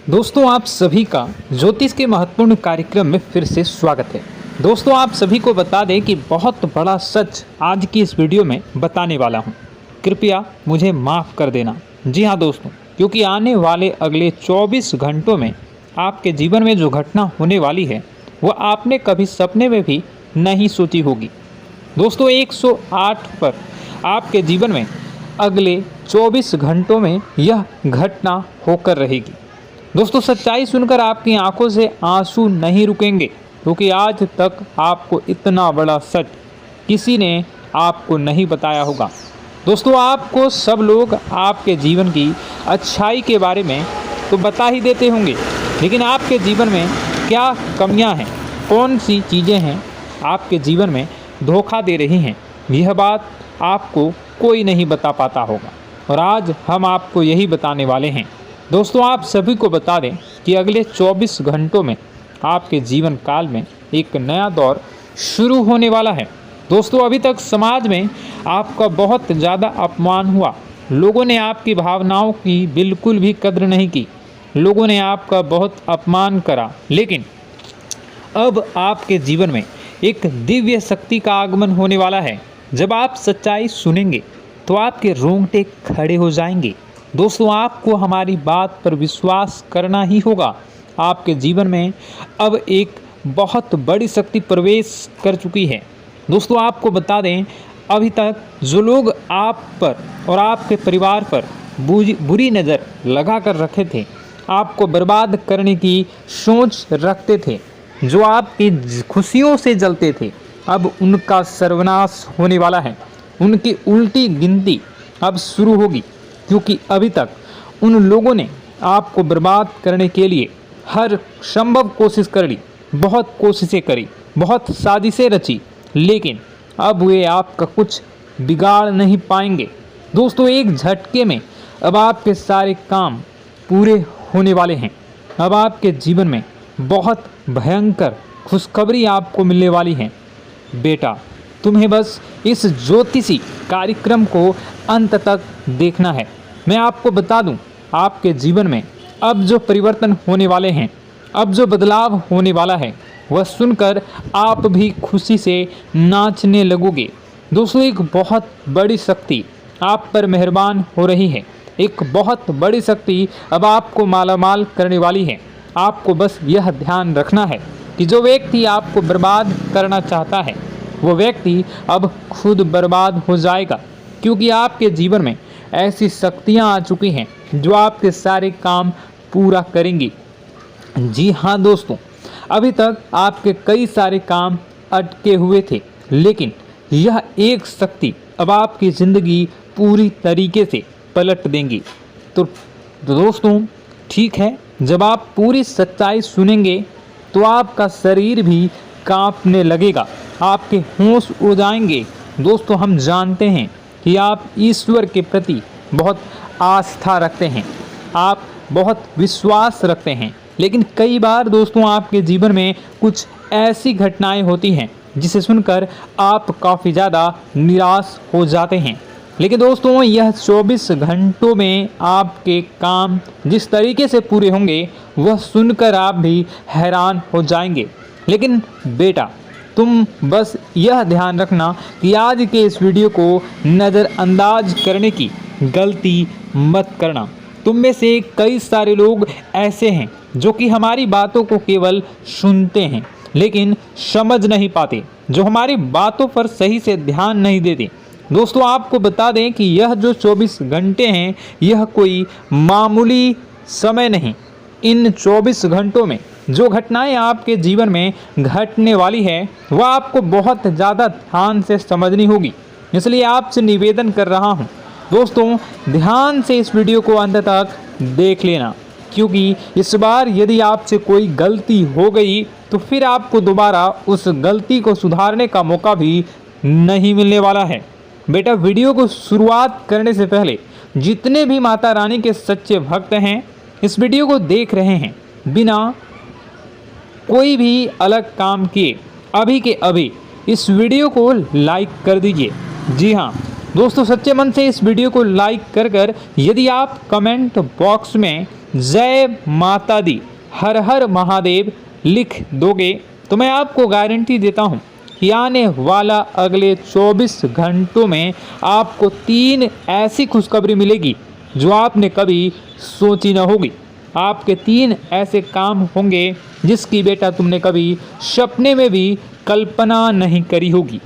दोस्तों आप सभी का ज्योतिष के महत्वपूर्ण कार्यक्रम में फिर से स्वागत है। दोस्तों आप सभी को बता दें कि बहुत बड़ा सच आज की इस वीडियो में बताने वाला हूं। कृपया मुझे माफ़ कर देना। जी हां दोस्तों, क्योंकि आने वाले अगले 24 घंटों में आपके जीवन में जो घटना होने वाली है वह आपने कभी सपने में भी नहीं सोची होगी। दोस्तों 108 पर आपके जीवन में अगले 24 घंटों में यह घटना होकर रहेगी। दोस्तों सच्चाई सुनकर आपकी आंखों से आंसू नहीं रुकेंगे, क्योंकि आज तक आपको इतना बड़ा सच किसी ने आपको नहीं बताया होगा। दोस्तों आपको सब लोग आपके जीवन की अच्छाई के बारे में तो बता ही देते होंगे, लेकिन आपके जीवन में क्या कमियां हैं, कौन सी चीज़ें हैं आपके जीवन में धोखा दे रही हैं, यह बात आपको कोई नहीं बता पाता होगा। और आज हम आपको यही बताने वाले हैं। दोस्तों आप सभी को बता दें कि अगले 24 घंटों में आपके जीवन काल में एक नया दौर शुरू होने वाला है। दोस्तों अभी तक समाज में आपका बहुत ज़्यादा अपमान हुआ, लोगों ने आपकी भावनाओं की बिल्कुल भी कद्र नहीं की, लोगों ने आपका बहुत अपमान करा, लेकिन अब आपके जीवन में एक दिव्य शक्ति का आगमन होने वाला है। जब आप सच्चाई सुनेंगे तो आपके रोंगटे खड़े हो जाएंगे। दोस्तों आपको हमारी बात पर विश्वास करना ही होगा। आपके जीवन में अब एक बहुत बड़ी शक्ति प्रवेश कर चुकी है। दोस्तों आपको बता दें, अभी तक जो लोग आप पर और आपके परिवार पर बुरी नज़र लगा कर रखे थे, आपको बर्बाद करने की सोच रखते थे, जो आपकी खुशियों से जलते थे, अब उनका सर्वनाश होने वाला है। उनकी उल्टी गिनती अब शुरू होगी, क्योंकि अभी तक उन लोगों ने आपको बर्बाद करने के लिए हर संभव कोशिश कर ली, बहुत कोशिशें करी, बहुत साजिशें रची, लेकिन अब वे आपका कुछ बिगाड़ नहीं पाएंगे। दोस्तों एक झटके में अब आपके सारे काम पूरे होने वाले हैं। अब आपके जीवन में बहुत भयंकर खुशखबरी आपको मिलने वाली है। बेटा तुम्हें बस इस ज्योतिषी कार्यक्रम को अंत तक देखना है। मैं आपको बता दूं, आपके जीवन में अब जो परिवर्तन होने वाले हैं, अब जो बदलाव होने वाला है, वह सुनकर आप भी खुशी से नाचने लगोगे। दोस्तों एक बहुत बड़ी शक्ति आप पर मेहरबान हो रही है। एक बहुत बड़ी शक्ति अब आपको मालामाल करने वाली है। आपको बस यह ध्यान रखना है कि जो व्यक्ति आपको बर्बाद करना चाहता है, वो व्यक्ति अब खुद बर्बाद हो जाएगा, क्योंकि आपके जीवन में ऐसी शक्तियां आ चुकी हैं जो आपके सारे काम पूरा करेंगी। जी हाँ दोस्तों, अभी तक आपके कई सारे काम अटके हुए थे, लेकिन यह एक शक्ति अब आपकी ज़िंदगी पूरी तरीके से पलट देंगी। तो दोस्तों ठीक है, जब आप पूरी सच्चाई सुनेंगे तो आपका शरीर भी कांपने लगेगा, आपके होश उड़ जाएंगे। दोस्तों हम जानते हैं कि आप ईश्वर के प्रति बहुत आस्था रखते हैं, आप बहुत विश्वास रखते हैं, लेकिन कई बार दोस्तों आपके जीवन में कुछ ऐसी घटनाएं होती हैं जिसे सुनकर आप काफ़ी ज़्यादा निराश हो जाते हैं। लेकिन दोस्तों यह 24 घंटों में आपके काम जिस तरीके से पूरे होंगे वह सुनकर आप भी हैरान हो जाएंगे। लेकिन बेटा तुम बस यह ध्यान रखना कि आज के इस वीडियो को नज़रअंदाज करने की गलती मत करना। तुम में से कई सारे लोग ऐसे हैं जो कि हमारी बातों को केवल सुनते हैं लेकिन समझ नहीं पाते, जो हमारी बातों पर सही से ध्यान नहीं देते। दोस्तों आपको बता दें कि यह जो 24 घंटे हैं यह कोई मामूली समय नहीं। इन 24 घंटों में जो घटनाएं आपके जीवन में घटने वाली है वह आपको बहुत ज़्यादा ध्यान से समझनी होगी। इसलिए आपसे निवेदन कर रहा हूं, दोस्तों ध्यान से इस वीडियो को अंत तक देख लेना, क्योंकि इस बार यदि आपसे कोई गलती हो गई तो फिर आपको दोबारा उस गलती को सुधारने का मौका भी नहीं मिलने वाला है। बेटा वीडियो को शुरुआत करने से पहले जितने भी माता रानी के सच्चे भक्त हैं इस वीडियो को देख रहे हैं, बिना कोई भी अलग काम किए अभी के अभी इस वीडियो को लाइक कर दीजिए। जी हाँ दोस्तों, सच्चे मन से इस वीडियो को लाइक कर यदि आप कमेंट बॉक्स में जय माता दी, हर हर महादेव लिख दोगे तो मैं आपको गारंटी देता हूँ कि आने वाला अगले 24 घंटों में आपको 3 ऐसी खुशखबरी मिलेगी जो आपने कभी सोची न होगी। आपके 3 ऐसे काम होंगे जिसकी बेटा तुमने कभी सपने में भी कल्पना नहीं करी होगी।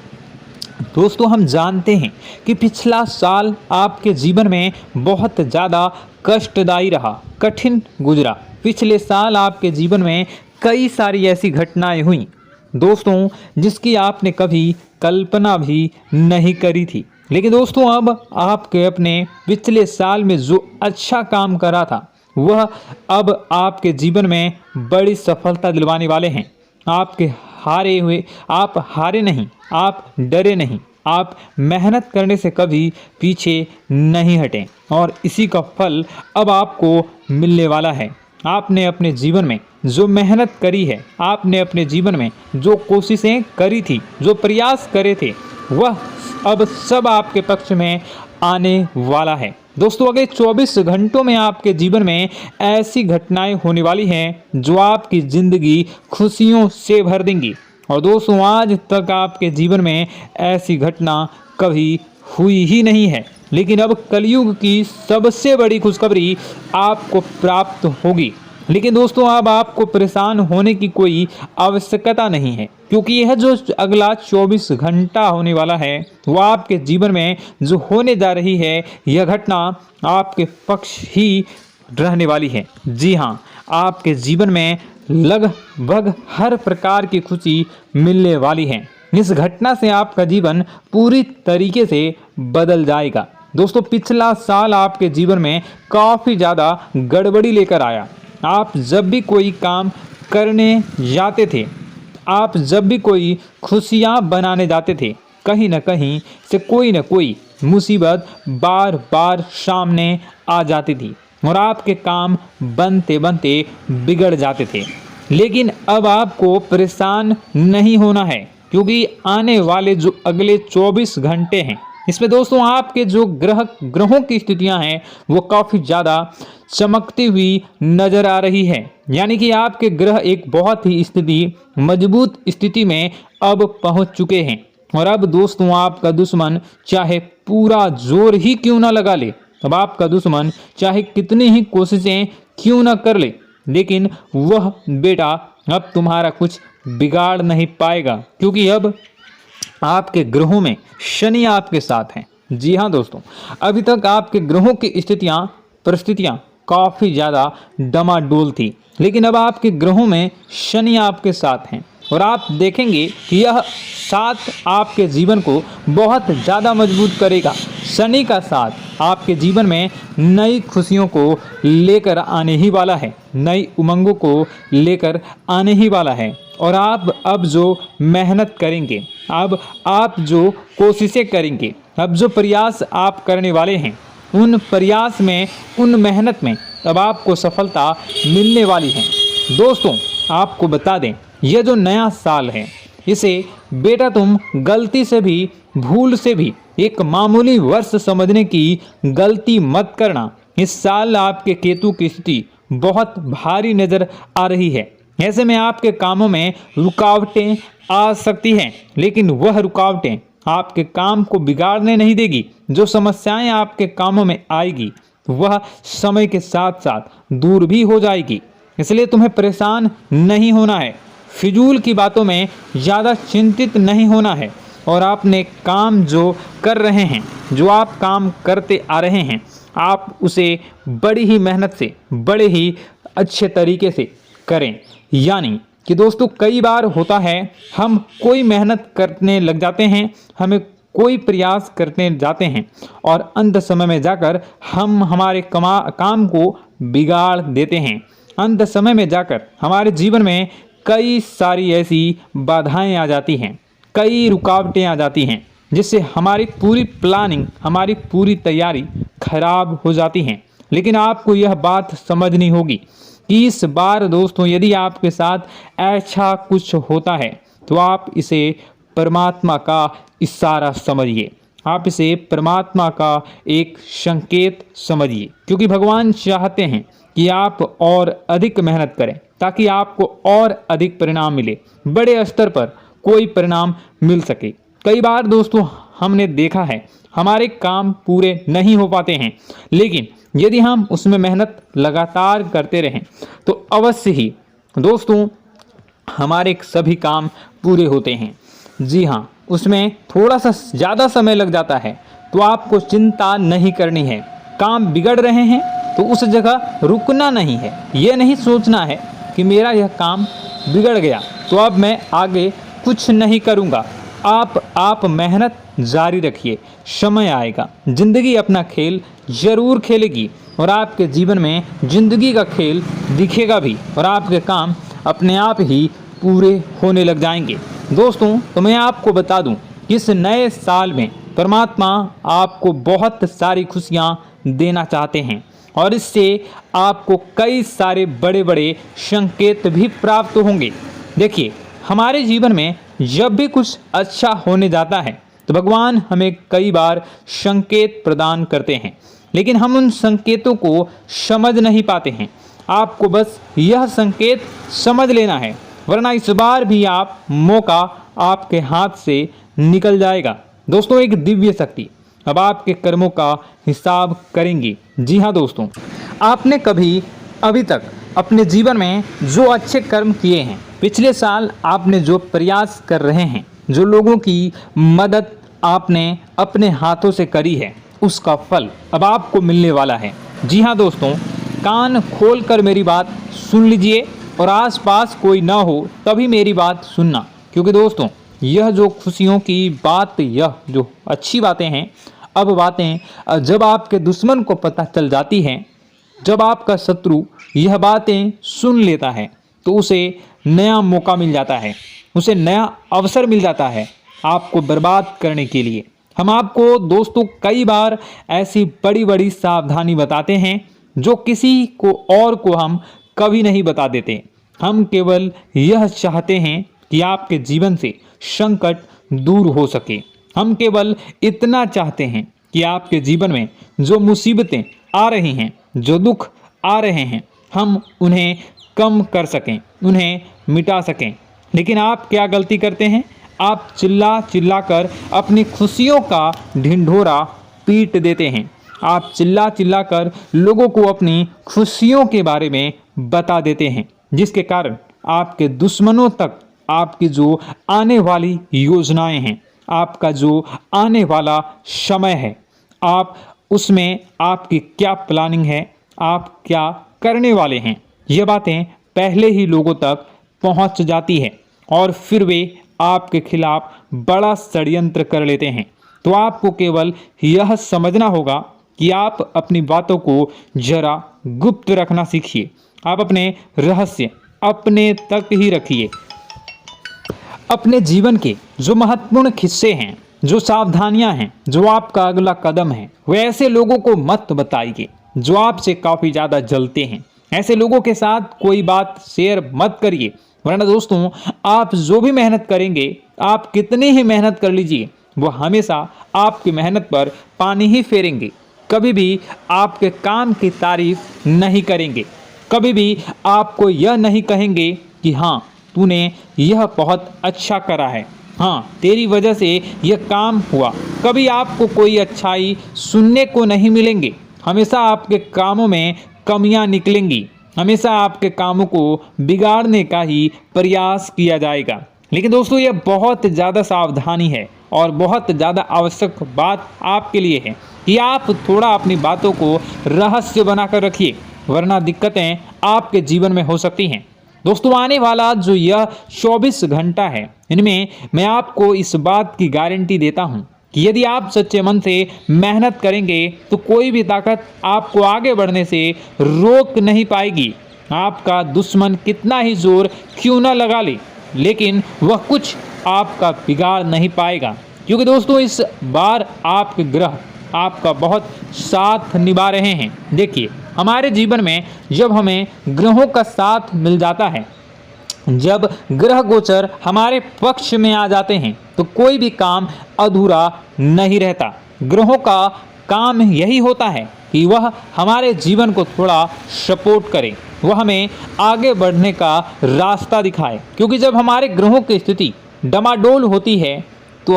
दोस्तों, हम जानते हैं कि पिछला साल आपके जीवन में बहुत ज़्यादा कष्टदायी रहा, कठिन गुजरा। पिछले साल आपके जीवन में कई सारी ऐसी घटनाएं हुई दोस्तों जिसकी आपने कभी कल्पना भी नहीं करी थी। लेकिन दोस्तों, अब आपके अपने पिछले साल में जो अच्छा काम करा था वह अब आपके जीवन में बड़ी सफलता दिलवाने वाले हैं। आप हारे नहीं, आप डरे नहीं, आप मेहनत करने से कभी पीछे नहीं हटें और इसी का फल अब आपको मिलने वाला है। आपने अपने जीवन में जो मेहनत करी है, आपने अपने जीवन में जो कोशिशें करी थी, जो प्रयास करे थे, वह अब सब आपके पक्ष में आने वाला है। दोस्तों, अगले 24 घंटों में आपके जीवन में ऐसी घटनाएं होने वाली हैं जो आपकी ज़िंदगी खुशियों से भर देंगी। और दोस्तों, आज तक आपके जीवन में ऐसी घटना कभी हुई ही नहीं है, लेकिन अब कलयुग की सबसे बड़ी खुशखबरी आपको प्राप्त होगी। लेकिन दोस्तों, अब आपको परेशान होने की कोई आवश्यकता नहीं है, क्योंकि यह जो अगला 24 घंटा होने वाला है वह आपके जीवन में जो होने जा रही है यह घटना आपके पक्ष ही रहने वाली है। जी हाँ, आपके जीवन में लगभग हर प्रकार की खुशी मिलने वाली है। इस घटना से आपका जीवन पूरी तरीके से बदल जाएगा। दोस्तों, पिछला साल आपके जीवन में काफ़ी ज़्यादा गड़बड़ी लेकर आया। आप जब भी कोई काम करने जाते थे, आप जब भी कोई खुशियाँ बनाने जाते थे, कहीं न कहीं से कोई न कोई मुसीबत बार बार सामने आ जाती थी और आपके काम बनते बनते बिगड़ जाते थे। लेकिन अब आपको परेशान नहीं होना है, क्योंकि आने वाले जो अगले 24 घंटे हैं इसमें दोस्तों आपके जो ग्रहों की स्थितियां हैं वो काफ़ी ज़्यादा चमकती हुई नज़र आ रही है। यानी कि आपके ग्रह एक बहुत ही मजबूत स्थिति में अब पहुंच चुके हैं। और अब दोस्तों, आपका दुश्मन चाहे पूरा जोर ही क्यों ना लगा ले, अब आपका दुश्मन चाहे कितनी ही कोशिशें क्यों ना कर ले, लेकिन वह बेटा अब तुम्हारा कुछ बिगाड़ नहीं पाएगा, क्योंकि अब आपके ग्रहों में शनि आपके साथ हैं। जी हाँ दोस्तों, अभी तक आपके ग्रहों की परिस्थितियाँ काफ़ी ज़्यादा डमाडोल थी, लेकिन अब आपके ग्रहों में शनि आपके साथ हैं और आप देखेंगे कि यह साथ आपके जीवन को बहुत ज़्यादा मजबूत करेगा। शनि का साथ आपके जीवन में नई खुशियों को लेकर आने ही वाला है, नई उमंगों को लेकर आने ही वाला है। और आप अब जो मेहनत करेंगे, अब आप जो कोशिशें करेंगे, अब जो प्रयास आप करने वाले हैं, उन प्रयास में, उन मेहनत में अब आपको सफलता मिलने वाली है। दोस्तों, आपको बता दें, यह जो नया साल है इसे बेटा तुम गलती से भी, भूल से भी एक मामूली वर्ष समझने की गलती मत करना। इस साल आपके केतु की स्थिति बहुत भारी नज़र आ रही है। ऐसे में आपके कामों में रुकावटें आ सकती हैं, लेकिन वह रुकावटें आपके काम को बिगाड़ने नहीं देगी। जो समस्याएं आपके कामों में आएगी वह समय के साथ साथ दूर भी हो जाएगी। इसलिए तुम्हें परेशान नहीं होना है, फिजूल की बातों में ज़्यादा चिंतित नहीं होना है। और आपने काम जो कर रहे हैं, जो आप काम करते आ रहे हैं, आप उसे बड़ी ही मेहनत से, बड़े ही अच्छे तरीके से करें। यानी कि दोस्तों, कई बार होता है हम कोई मेहनत करने लग जाते हैं, हमें कोई प्रयास करने जाते हैं और अंत समय में जाकर हम हमारे काम को बिगाड़ देते हैं। अंत समय में जाकर हमारे जीवन में कई सारी ऐसी बाधाएं आ जाती हैं, कई रुकावटें आ जाती हैं, जिससे हमारी पूरी प्लानिंग, हमारी पूरी तैयारी खराब हो जाती हैं। लेकिन आपको यह बात समझनी होगी कि इस बार दोस्तों, यदि आपके साथ ऐसा कुछ होता है तो आप इसे परमात्मा का इशारा समझिए। आप इसे परमात्मा का एक संकेत समझिए, क्योंकि भगवान चाहते हैं कि आप और अधिक मेहनत करें ताकि आपको और अधिक परिणाम मिले, बड़े स्तर पर कोई परिणाम मिल सके। कई बार दोस्तों हमने देखा है हमारे काम पूरे नहीं हो पाते हैं, लेकिन यदि हम उसमें मेहनत लगातार करते रहें तो अवश्य ही दोस्तों हमारे सभी काम पूरे होते हैं। जी हाँ, उसमें थोड़ा सा ज़्यादा समय लग जाता है तो आपको चिंता नहीं करनी है। काम बिगड़ रहे हैं तो उस जगह रुकना नहीं है, ये नहीं सोचना है कि मेरा यह काम बिगड़ गया तो अब मैं आगे कुछ नहीं करूँगा। आप मेहनत जारी रखिए, समय आएगा, ज़िंदगी अपना खेल ज़रूर खेलेगी और आपके जीवन में ज़िंदगी का खेल दिखेगा भी और आपके काम अपने आप ही पूरे होने लग जाएंगे। दोस्तों तो मैं आपको बता दूं कि इस नए साल में परमात्मा आपको बहुत सारी खुशियां देना चाहते हैं और इससे आपको कई सारे बड़े बड़े संकेत भी प्राप्त होंगे। देखिए, हमारे जीवन में जब भी कुछ अच्छा होने जाता है तो भगवान हमें कई बार संकेत प्रदान करते हैं, लेकिन हम उन संकेतों को समझ नहीं पाते हैं। आपको बस यह संकेत समझ लेना है, वरना इस बार भी आप मौका आपके हाथ से निकल जाएगा। दोस्तों, एक दिव्य शक्ति अब आपके कर्मों का हिसाब करेंगी। जी हाँ दोस्तों, आपने कभी अभी तक अपने जीवन में जो अच्छे कर्म किए हैं, पिछले साल आपने जो प्रयास कर रहे हैं, जो लोगों की मदद आपने अपने हाथों से करी है, उसका फल अब आपको मिलने वाला है। जी हाँ दोस्तों, कान खोलकर मेरी बात सुन लीजिए और आसपास कोई ना हो तभी मेरी बात सुनना, क्योंकि दोस्तों यह जो खुशियों की बात, यह जो अच्छी बातें हैं, अब बातें जब आपके दुश्मन को पता चल जाती हैं, जब आपका शत्रु यह बातें सुन लेता है तो उसे नया मौका मिल जाता है, उसे नया अवसर मिल जाता है आपको बर्बाद करने के लिए। हम आपको दोस्तों कई बार ऐसी बड़ी बड़ी सावधानी बताते हैं जो किसी को और को हम कभी नहीं बता देते। हम केवल यह चाहते हैं कि आपके जीवन से संकट दूर हो सके। हम केवल इतना चाहते हैं कि आपके जीवन में जो मुसीबतें आ रही हैं, जो दुख आ रहे हैं, हम उन्हें कम कर सकें, उन्हें मिटा सकें। लेकिन आप क्या गलती करते हैं? आप चिल्ला चिल्ला कर अपनी खुशियों का ढिंढोरा पीट देते हैं। आप चिल्ला चिल्ला कर लोगों को अपनी खुशियों के बारे में बता देते हैं, जिसके कारण आपके दुश्मनों तक आपकी जो आने वाली योजनाएं हैं, आपका जो आने वाला समय है, आप उसमें आपकी क्या प्लानिंग है, आप क्या करने वाले हैं, ये बातें पहले ही लोगों तक पहुंच जाती है और फिर वे आपके खिलाफ बड़ा षड्यंत्र कर लेते हैं। तो आपको केवल यह समझना होगा कि आप अपनी बातों को जरा गुप्त रखना सीखिए। आप अपने रहस्य अपने तक ही रखिए। अपने जीवन के जो महत्वपूर्ण हिस्से हैं, जो सावधानियां हैं, जो आपका अगला कदम है, वे ऐसे लोगों को मत बताइए जो आपसे काफ़ी ज़्यादा जलते हैं। ऐसे लोगों के साथ कोई बात शेयर मत करिए, वरना दोस्तों आप जो भी मेहनत करेंगे, आप कितनी ही मेहनत कर लीजिए, वो हमेशा आपकी मेहनत पर पानी ही फेरेंगे। कभी भी आपके काम की तारीफ नहीं करेंगे, कभी भी आपको यह नहीं कहेंगे कि हाँ तूने यह बहुत अच्छा करा है, हाँ तेरी वजह से यह काम हुआ। कभी आपको कोई अच्छाई सुनने को नहीं मिलेंगे। हमेशा आपके कामों में कमियां निकलेंगी, हमेशा आपके कामों को बिगाड़ने का ही प्रयास किया जाएगा। लेकिन दोस्तों यह बहुत ज़्यादा सावधानी है और बहुत ज़्यादा आवश्यक बात आपके लिए है कि आप थोड़ा अपनी बातों को रहस्य बनाकर रखिए, वरना दिक्कतें आपके जीवन में हो सकती हैं। दोस्तों आने वाला जो यह 24 घंटा है, इनमें मैं आपको इस बात की गारंटी देता हूँ कि यदि आप सच्चे मन से मेहनत करेंगे तो कोई भी ताकत आपको आगे बढ़ने से रोक नहीं पाएगी। आपका दुश्मन कितना ही जोर क्यों न लगा ले, लेकिन वह कुछ आपका बिगाड़ नहीं पाएगा, क्योंकि दोस्तों इस बार आपके ग्रह आपका बहुत साथ निभा रहे हैं। देखिए, हमारे जीवन में जब हमें ग्रहों का साथ मिल जाता है जब ग्रह गोचर हमारे पक्ष में आ जाते हैं तो कोई भी काम अधूरा नहीं रहता। ग्रहों का काम यही होता है कि वह हमारे जीवन को थोड़ा सपोर्ट करे, वह हमें आगे बढ़ने का रास्ता दिखाए। क्योंकि जब हमारे ग्रहों की स्थिति डमाडोल होती है तो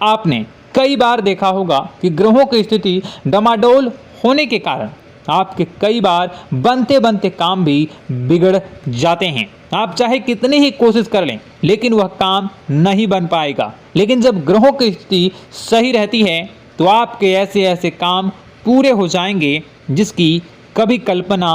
आपने कई बार देखा होगा कि ग्रहों की स्थिति डमाडोल होने के कारण आपके कई बार बनते बनते काम भी बिगड़ जाते हैं। आप चाहे कितनी ही कोशिश कर लें लेकिन वह काम नहीं बन पाएगा। लेकिन जब ग्रहों की स्थिति सही रहती है तो आपके ऐसे ऐसे काम पूरे हो जाएंगे जिसकी कभी कल्पना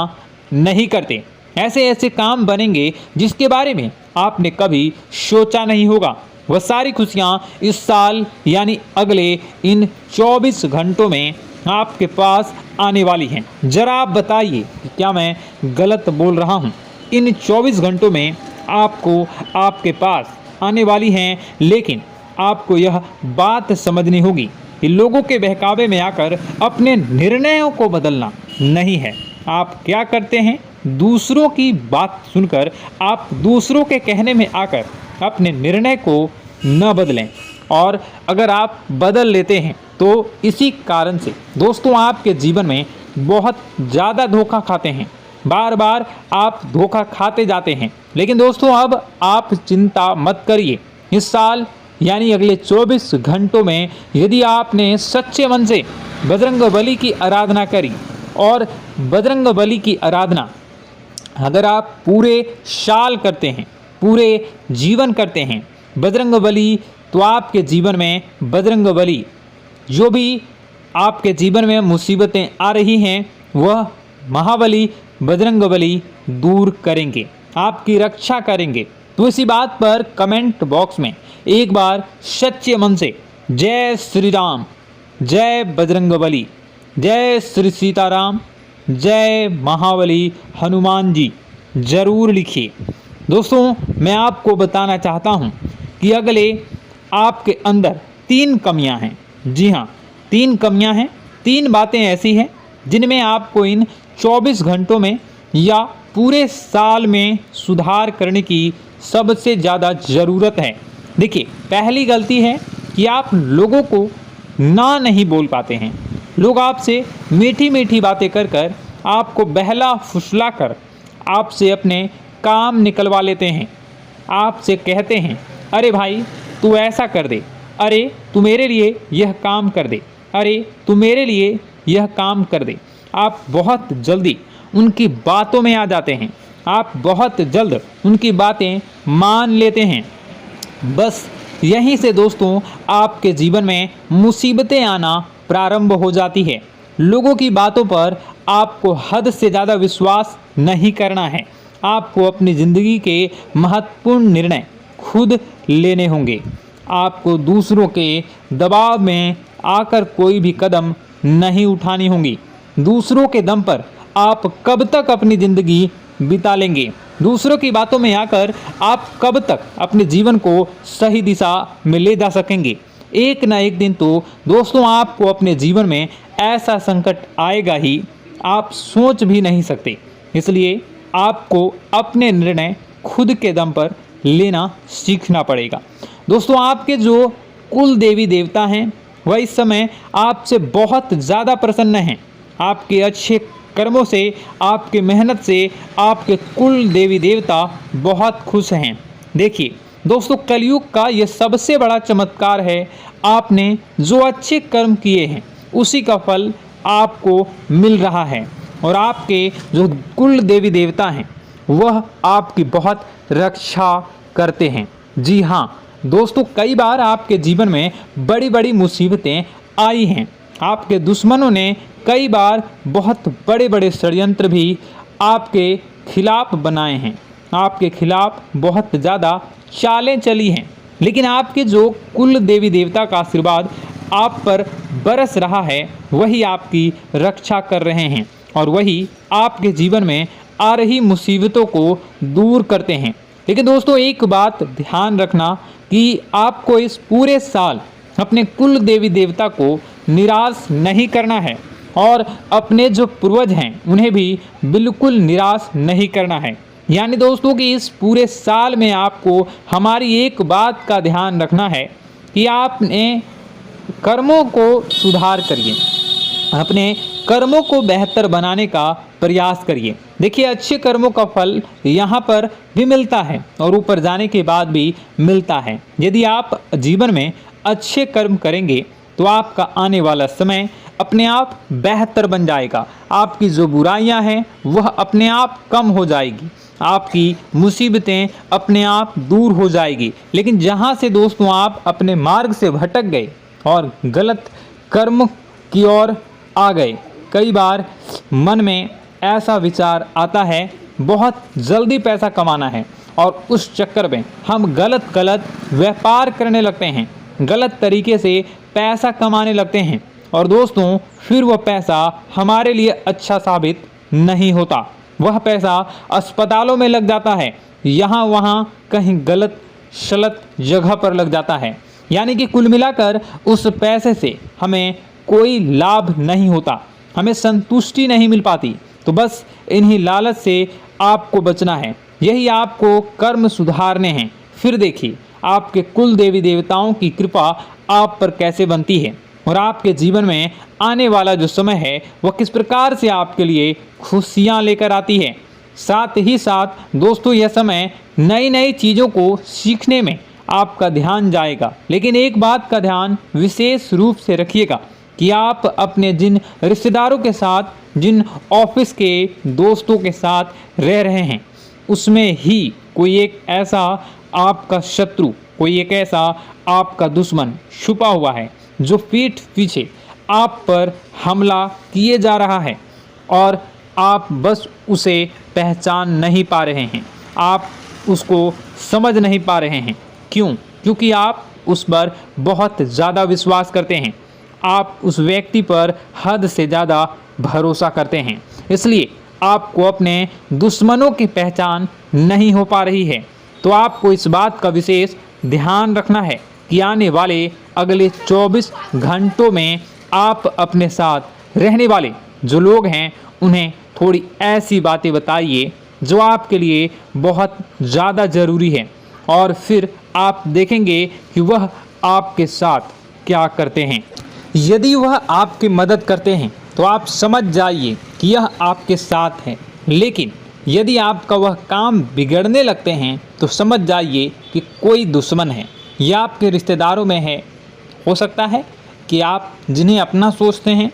नहीं करते। ऐसे ऐसे काम बनेंगे जिसके बारे में आपने कभी सोचा नहीं होगा। वह सारी खुशियाँ इस साल यानी अगले इन 24 घंटों में आपके पास आने वाली हैं। जरा आप बताइए कि क्या मैं गलत बोल रहा हूँ? इन 24 घंटों में आपको आपके पास आने वाली हैं, लेकिन आपको यह बात समझनी होगी कि लोगों के बहकावे में आकर अपने निर्णयों को बदलना नहीं है। आप क्या करते हैं? दूसरों की बात सुनकर आप दूसरों के कहने में आकर अपने निर्णय को न बदलें, और अगर आप बदल लेते हैं तो इसी कारण से दोस्तों आपके जीवन में बहुत ज़्यादा धोखा खाते हैं। बार बार आप धोखा खाते जाते हैं। लेकिन दोस्तों अब आप चिंता मत करिए। इस साल यानी अगले 24 घंटों में यदि आपने सच्चे मन से बजरंगबली की आराधना करी, और बजरंगबली की आराधना अगर आप पूरे साल करते हैं, पूरे जीवन करते हैं बजरंगबली, तो आपके जीवन में बजरंगबली जो भी आपके जीवन में मुसीबतें आ रही हैं वह महाबली बजरंगबली दूर करेंगे, आपकी रक्षा करेंगे। तो इसी बात पर कमेंट बॉक्स में एक बार सच्चे मन से जय श्री राम, जय बजरंगबली, जय श्री सीताराम, जय महाबली हनुमान जी जरूर लिखिए। दोस्तों मैं आपको बताना चाहता हूँ कि अगले आपके अंदर 3 कमियां हैं। जी हाँ, 3 कमियां हैं। 3 बातें ऐसी हैं जिनमें आपको इन 24 घंटों में या पूरे साल में सुधार करने की सबसे ज़्यादा ज़रूरत है। देखिए, पहली गलती है कि आप लोगों को ना नहीं बोल पाते हैं। लोग आपसे मीठी मीठी बातें कर कर आपको बहला फुसला कर आपसे अपने काम निकलवा लेते हैं। आपसे कहते हैं, अरे भाई तू ऐसा कर दे, अरे तू मेरे लिए यह काम कर दे, अरे तू मेरे लिए यह काम कर दे। आप बहुत जल्दी उनकी बातों में आ जाते हैं, आप बहुत जल्द उनकी बातें मान लेते हैं। बस यहीं से दोस्तों आपके जीवन में मुसीबतें आना प्रारंभ हो जाती है। लोगों की बातों पर आपको हद से ज़्यादा विश्वास नहीं करना है। आपको अपनी ज़िंदगी के महत्वपूर्ण निर्णय खुद लेने होंगे। आपको दूसरों के दबाव में आकर कोई भी कदम नहीं उठानी होगी। दूसरों के दम पर आप कब तक अपनी ज़िंदगी बिता लेंगे? दूसरों की बातों में आकर आप कब तक अपने जीवन को सही दिशा में ले जा सकेंगे? एक ना एक दिन तो दोस्तों आपको अपने जीवन में ऐसा संकट आएगा ही, आप सोच भी नहीं सकते। इसलिए आपको अपने निर्णय खुद के दम पर लेना सीखना पड़ेगा। दोस्तों आपके जो कुल देवी देवता हैं वह इस समय आपसे बहुत ज़्यादा प्रसन्न हैं। आपके अच्छे कर्मों से, आपके मेहनत से आपके कुल देवी देवता बहुत खुश हैं। देखिए दोस्तों, कलयुग का ये सबसे बड़ा चमत्कार है। आपने जो अच्छे कर्म किए हैं उसी का फल आपको मिल रहा है, और आपके जो कुल देवी देवता हैं वह आपकी बहुत रक्षा करते हैं। जी हाँ दोस्तों, कई बार आपके जीवन में बड़ी बड़ी मुसीबतें आई हैं। आपके दुश्मनों ने कई बार बहुत बड़े बड़े षड्यंत्र भी आपके खिलाफ बनाए हैं, आपके खिलाफ बहुत ज़्यादा चालें चली हैं। लेकिन आपके जो कुल देवी देवता का आशीर्वाद आप पर बरस रहा है वही आपकी रक्षा कर रहे हैं, और वही आपके जीवन में आ रही मुसीबतों को दूर करते हैं। लेकिन दोस्तों एक बात ध्यान रखना कि आपको इस पूरे साल अपने कुल देवी देवता को निराश नहीं करना है, और अपने जो पूर्वज हैं उन्हें भी बिल्कुल निराश नहीं करना है। यानी दोस्तों कि इस पूरे साल में आपको हमारी एक बात का ध्यान रखना है कि आपने कर्मों को सुधार करिए, अपने कर्मों को बेहतर बनाने का प्रयास करिए। देखिए, अच्छे कर्मों का फल यहाँ पर भी मिलता है और ऊपर जाने के बाद भी मिलता है। यदि आप जीवन में अच्छे कर्म करेंगे तो आपका आने वाला समय अपने आप बेहतर बन जाएगा। आपकी जो बुराइयां हैं वह अपने आप कम हो जाएगी, आपकी मुसीबतें अपने आप दूर हो जाएगी। लेकिन जहां से दोस्तों आप अपने मार्ग से भटक गए और गलत कर्म की ओर आ गए, कई बार मन में ऐसा विचार आता है बहुत जल्दी पैसा कमाना है और उस चक्कर में हम गलत व्यापार करने लगते हैं, गलत तरीके से पैसा कमाने लगते हैं और दोस्तों फिर वह पैसा हमारे लिए अच्छा साबित नहीं होता। वह पैसा अस्पतालों में लग जाता है, यहाँ वहाँ कहीं गलत शलत जगह पर लग जाता है। यानी कि कुल मिलाकर उस पैसे से हमें कोई लाभ नहीं होता, हमें संतुष्टि नहीं मिल पाती। तो बस इन्हीं लालच से आपको बचना है, यही आपको कर्म सुधारने हैं। फिर देखिए आपके कुल देवी देवताओं की कृपा आप पर कैसे बनती है और आपके जीवन में आने वाला जो समय है वह किस प्रकार से आपके लिए खुशियाँ लेकर आती है। साथ ही साथ दोस्तों यह समय नई नई चीज़ों को सीखने में आपका ध्यान जाएगा। लेकिन एक बात का ध्यान विशेष रूप से रखिएगा कि आप अपने जिन रिश्तेदारों के साथ, जिन ऑफिस के दोस्तों के साथ रह रहे हैं, उसमें ही कोई एक ऐसा आपका शत्रु, कोई एक ऐसा आपका दुश्मन छुपा हुआ है जो पीठ पीछे आप पर हमला किए जा रहा है और आप बस उसे पहचान नहीं पा रहे हैं, आप उसको समझ नहीं पा रहे हैं। क्यों? क्योंकि आप उस पर बहुत ज़्यादा विश्वास करते हैं, आप उस व्यक्ति पर हद से ज़्यादा भरोसा करते हैं, इसलिए आपको अपने दुश्मनों की पहचान नहीं हो पा रही है। तो आपको इस बात का विशेष ध्यान रखना है कि आने वाले अगले 24 घंटों में आप अपने साथ रहने वाले जो लोग हैं उन्हें थोड़ी ऐसी बातें बताइए जो आपके लिए बहुत ज़्यादा ज़रूरी है और फिर आप देखेंगे कि वह आपके साथ क्या करते हैं। यदि वह आपकी मदद करते हैं तो आप समझ जाइए कि यह आपके साथ है, लेकिन यदि आपका वह काम बिगड़ने लगते हैं तो समझ जाइए कि कोई दुश्मन है या आपके रिश्तेदारों में है। हो सकता है कि आप जिन्हें अपना सोचते हैं,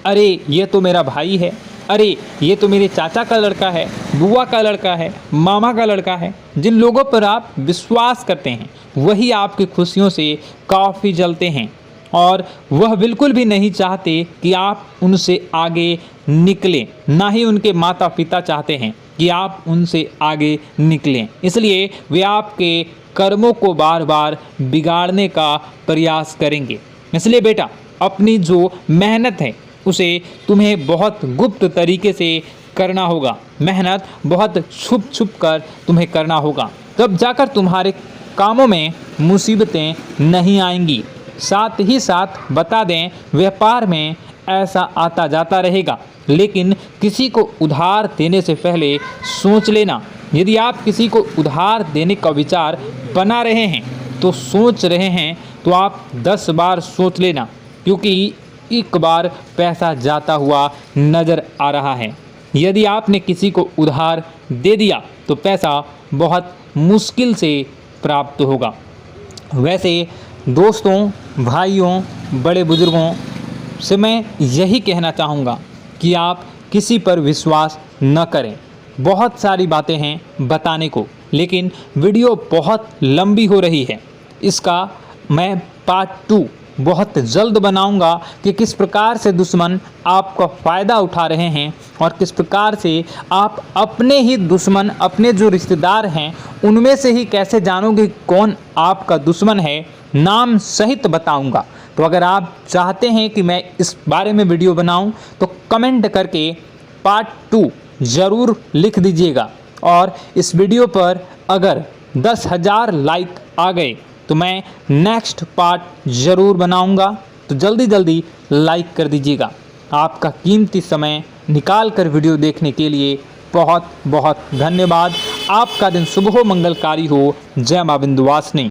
अरे ये तो मेरा भाई है, अरे ये तो मेरे चाचा का लड़का है, बुआ का लड़का है, मामा का लड़का है, जिन लोगों पर आप विश्वास करते हैं वही आपकी खुशियों से काफ़ी जलते हैं और वह बिल्कुल भी नहीं चाहते कि आप उनसे आगे निकलें, ना ही उनके माता पिता चाहते हैं कि आप उनसे आगे निकलें। इसलिए वे आपके कर्मों को बार बार बिगाड़ने का प्रयास करेंगे। इसलिए बेटा, अपनी जो मेहनत है उसे तुम्हें बहुत गुप्त तरीके से करना होगा, मेहनत बहुत छुप छुप कर तुम्हें करना होगा, तब जाकर तुम्हारे कामों में मुसीबतें नहीं आएंगी। साथ ही साथ बता दें, व्यापार में ऐसा आता जाता रहेगा, लेकिन किसी को उधार देने से पहले सोच लेना। यदि आप किसी को उधार देने का विचार बना रहे हैं तो सोच रहे हैं तो आप 10 बार सोच लेना, क्योंकि एक बार पैसा जाता हुआ नज़र आ रहा है। यदि आपने किसी को उधार दे दिया तो पैसा बहुत मुश्किल से प्राप्त होगा। वैसे दोस्तों, भाइयों, बड़े बुजुर्गों से मैं यही कहना चाहूँगा कि आप किसी पर विश्वास न करें। बहुत सारी बातें हैं बताने को, लेकिन वीडियो बहुत लंबी हो रही है। इसका मैं पार्ट 2 बहुत जल्द बनाऊंगा कि किस प्रकार से दुश्मन आपका फ़ायदा उठा रहे हैं और किस प्रकार से आप अपने ही दुश्मन, अपने जो रिश्तेदार हैं उनमें से ही कैसे जानोगे कौन आपका दुश्मन है, नाम सहित बताऊंगा। तो अगर आप चाहते हैं कि मैं इस बारे में वीडियो बनाऊं तो कमेंट करके पार्ट 2 ज़रूर लिख दीजिएगा। और इस वीडियो पर अगर 10,000 लाइक आ गए तो मैं नेक्स्ट पार्ट ज़रूर बनाऊंगा। तो जल्दी जल्दी लाइक कर दीजिएगा। आपका कीमती समय निकाल कर वीडियो देखने के लिए बहुत बहुत धन्यवाद। आपका दिन शुभ हो, मंगलकारी हो। जय मां विंध्यवासिनी।